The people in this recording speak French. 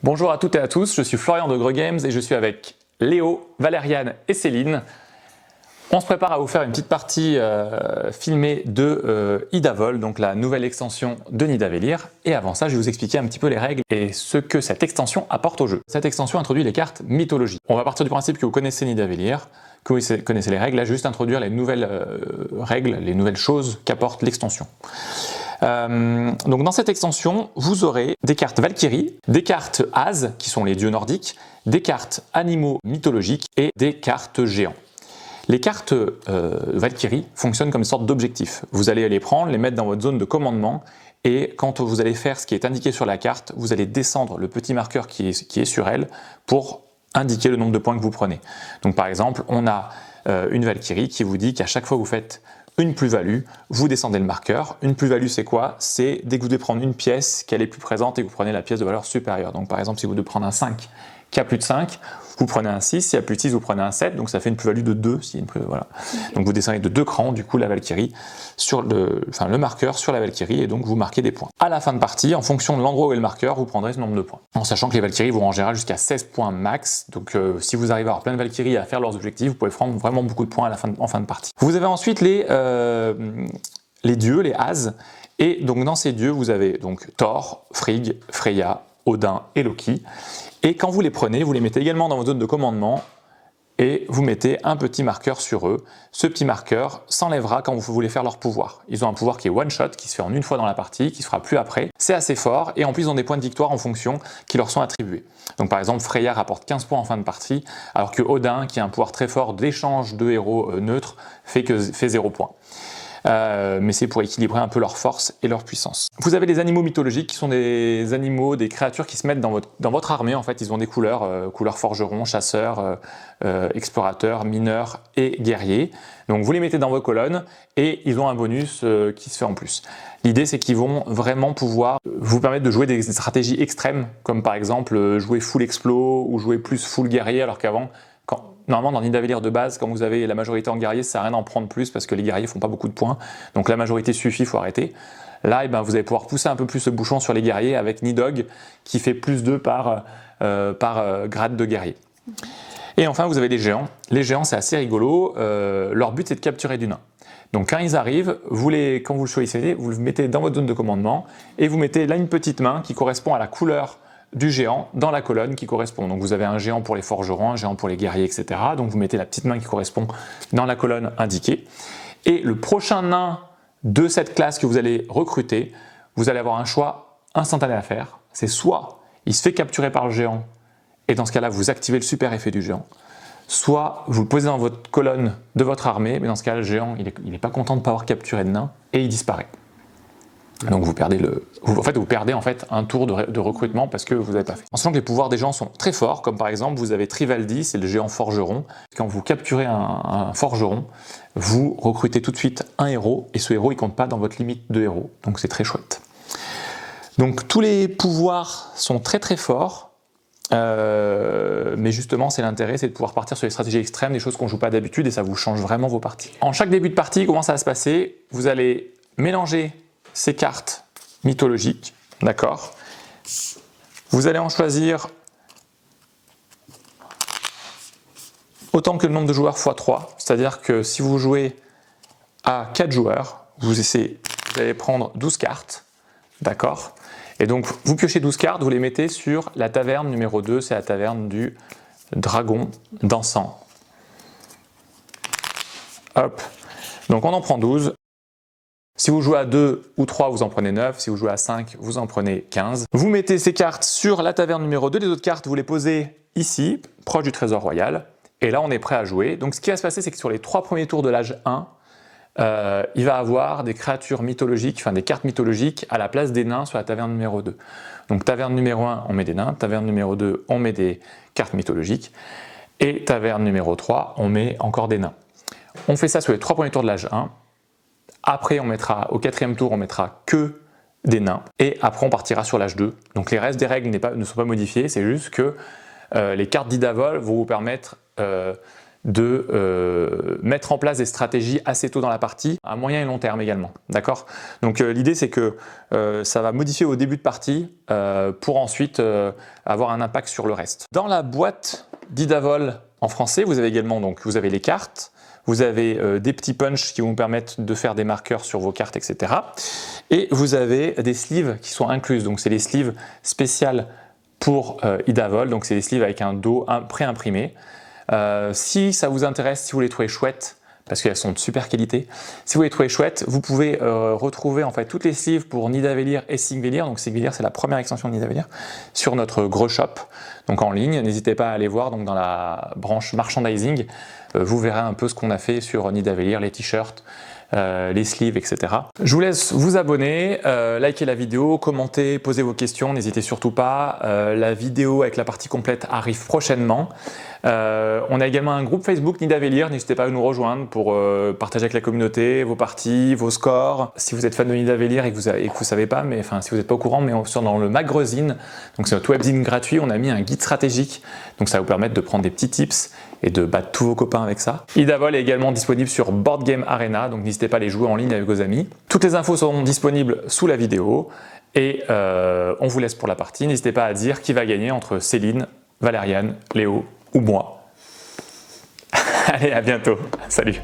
Bonjour à toutes et à tous, je suis Florian de Greux Games et je suis avec Léo, Valériane et Céline. On se prépare à vous faire une petite partie filmée de Idavol, donc la nouvelle extension de Nidavellir. Et avant ça, je vais vous expliquer un petit peu les règles et ce que cette extension apporte au jeu. Cette extension introduit les cartes mythologiques. On va partir du principe que vous connaissez Nidavellir, que vous connaissez les règles. Là, je vais juste introduire les nouvelles règles, les nouvelles choses qu'apporte l'extension. Donc dans cette extension, vous aurez des cartes Valkyrie, des cartes As, qui sont les dieux nordiques, des cartes animaux mythologiques et des cartes géants. Les cartes Valkyrie fonctionnent comme une sorte d'objectif. Vous allez les prendre, les mettre dans votre zone de commandement et quand vous allez faire ce qui est indiqué sur la carte, vous allez descendre le petit marqueur qui est sur elle pour indiquer le nombre de points que vous prenez. Donc par exemple, on a une Valkyrie qui vous dit qu'à chaque fois que vous faites une plus-value, vous descendez le marqueur. Une plus-value, c'est quoi? C'est dès que vous devez prendre une pièce, qu'elle est plus présente et que vous prenez la pièce de valeur supérieure. Donc par exemple, si vous devez prendre un 5 qui a plus de 5, vous prenez un 6, s'il y a plus de 6, vous prenez un 7, donc ça fait une plus-value de 2. Voilà. Donc vous descendez de 2 crans, du coup la Valkyrie, le marqueur sur la Valkyrie, et donc vous marquez des points. À la fin de partie, en fonction de l'endroit où est le marqueur, vous prendrez ce nombre de points. En sachant que les Valkyries vont en général jusqu'à 16 points max, donc si vous arrivez à avoir plein de Valkyries et à faire leurs objectifs, vous pouvez prendre vraiment beaucoup de points en fin de partie. Vous avez ensuite les dieux, les As, et donc dans ces dieux, vous avez donc Thor, Frigg, Freya, Odin et Loki. Et quand vous les prenez, vous les mettez également dans votre zone de commandement et vous mettez un petit marqueur sur eux. Ce petit marqueur s'enlèvera quand vous voulez faire leur pouvoir. Ils ont un pouvoir qui est one shot, qui se fait en une fois dans la partie, qui se fera plus après. C'est assez fort et en plus ils ont des points de victoire en fonction qui leur sont attribués. Donc par exemple Freya rapporte 15 points en fin de partie, alors que Odin, qui a un pouvoir très fort d'échange de héros neutres, fait 0 points. Mais c'est pour équilibrer un peu leur force et leur puissance. Vous avez les animaux mythologiques qui sont des animaux, des créatures qui se mettent dans votre armée. En fait, ils ont des couleurs, couleurs forgeron, chasseurs, explorateurs, mineurs et guerriers. Donc vous les mettez dans vos colonnes et ils ont un bonus qui se fait en plus. L'idée, c'est qu'ils vont vraiment pouvoir vous permettre de jouer des stratégies extrêmes, comme par exemple jouer full explo ou jouer plus full guerrier, alors qu'avant, normalement, dans Nidavellir de base, quand vous avez la majorité en guerrier, ça sert à rien d'en prendre plus parce que les guerriers font pas beaucoup de points. Donc la majorité suffit, il faut arrêter. Là, vous allez pouvoir pousser un peu plus ce bouchon sur les guerriers avec Nidhogg qui fait plus 2 par grade de guerrier. Et enfin, vous avez les géants. Les géants, c'est assez rigolo. Leur but, c'est de capturer du nain. Donc quand ils arrivent, quand vous le choisissez, vous le mettez dans votre zone de commandement et vous mettez là une petite main qui correspond à la couleur du géant dans la colonne qui correspond. Donc vous avez un géant pour les forgerons, un géant pour les guerriers, etc. Donc vous mettez la petite main qui correspond dans la colonne indiquée. Et le prochain nain de cette classe que vous allez recruter, vous allez avoir un choix instantané à faire. C'est soit il se fait capturer par le géant, et dans ce cas-là, vous activez le super effet du géant, soit vous le posez dans votre colonne de votre armée, mais dans ce cas-là, le géant, il n'est pas content de ne pas avoir capturé de nain, et il disparaît. Donc vous perdez un tour de recrutement parce que vous n'avez pas fait. En sachant que les pouvoirs des gens sont très forts, comme par exemple vous avez Trivaldi, c'est le géant forgeron. Quand vous capturez un forgeron, vous recrutez tout de suite un héros et ce héros il compte pas dans votre limite de héros, donc c'est très chouette. Donc tous les pouvoirs sont très très forts, mais justement c'est l'intérêt, c'est de pouvoir partir sur des stratégies extrêmes, des choses qu'on ne joue pas d'habitude et ça vous change vraiment vos parties. En chaque début de partie, comment ça va se passer? Vous allez mélanger ces cartes mythologiques, d'accord? Vous allez en choisir autant que le nombre de joueurs x 3, c'est-à-dire que si vous jouez à 4 joueurs, vous allez prendre 12 cartes, d'accord? Et donc vous piochez 12 cartes, vous les mettez sur la taverne numéro 2, c'est la taverne du dragon dansant. Hop, donc on en prend 12. Si vous jouez à 2 ou 3, vous en prenez 9. Si vous jouez à 5, vous en prenez 15. Vous mettez ces cartes sur la taverne numéro 2. Les autres cartes, vous les posez ici, proche du trésor royal. Et là, on est prêt à jouer. Donc ce qui va se passer, c'est que sur les 3 premiers tours de l'âge 1, il va avoir des créatures mythologiques, enfin des cartes mythologiques à la place des nains sur la taverne numéro 2. Donc taverne numéro 1, on met des nains. Taverne numéro 2, on met des cartes mythologiques. Et taverne numéro 3, on met encore des nains. On fait ça sur les 3 premiers tours de l'âge 1. Après, au 4e tour, on mettra que des nains. Et après, on partira sur l'âge 2. Donc les restes des règles ne sont pas modifiés, c'est juste que les cartes d'Idavol vont vous permettre de mettre en place des stratégies assez tôt dans la partie, à moyen et long terme également, d'accord? Donc l'idée c'est que ça va modifier au début de partie pour ensuite avoir un impact sur le reste. Dans la boîte d'Idavol en français, vous avez également donc, vous avez les cartes, vous avez des petits punchs qui vont vous permettre de faire des marqueurs sur vos cartes, etc. Et vous avez des sleeves qui sont incluses, donc c'est les sleeves spéciales pour Idavol, donc c'est des sleeves avec un dos pré-imprimé. Si ça vous intéresse, si vous les trouvez chouettes, parce qu'elles sont de super qualité, si vous les trouvez chouettes, vous pouvez retrouver en fait toutes les sleeves pour Nidavellir et Sigvellir, donc Sigvellir c'est la première extension de Nidavellir, sur notre gros shop, donc en ligne. N'hésitez pas à aller voir donc dans la branche merchandising, vous verrez un peu ce qu'on a fait sur Nidavellir, les t-shirts, les sleeves, etc. Je vous laisse vous abonner, liker la vidéo, commenter, poser vos questions, n'hésitez surtout pas. La vidéo avec la partie complète arrive prochainement. On a également un groupe Facebook Nidavellir, n'hésitez pas à nous rejoindre pour partager avec la communauté vos parties, vos scores. Si vous êtes fan de Nidavellir et que vous savez pas, mais enfin si vous n'êtes pas au courant, mais on est dans le magazine, donc c'est notre webzine gratuit, on a mis un guide stratégique, donc ça va vous permettre de prendre des petits tips et de battre tous vos copains avec ça. Idavol est également disponible sur Board Game Arena, donc n'hésitez pas à les jouer en ligne avec vos amis. Toutes les infos seront disponibles sous la vidéo et on vous laisse pour la partie. N'hésitez pas à dire qui va gagner entre Céline, Valériane, Léo ou moi. Allez, à bientôt. Salut.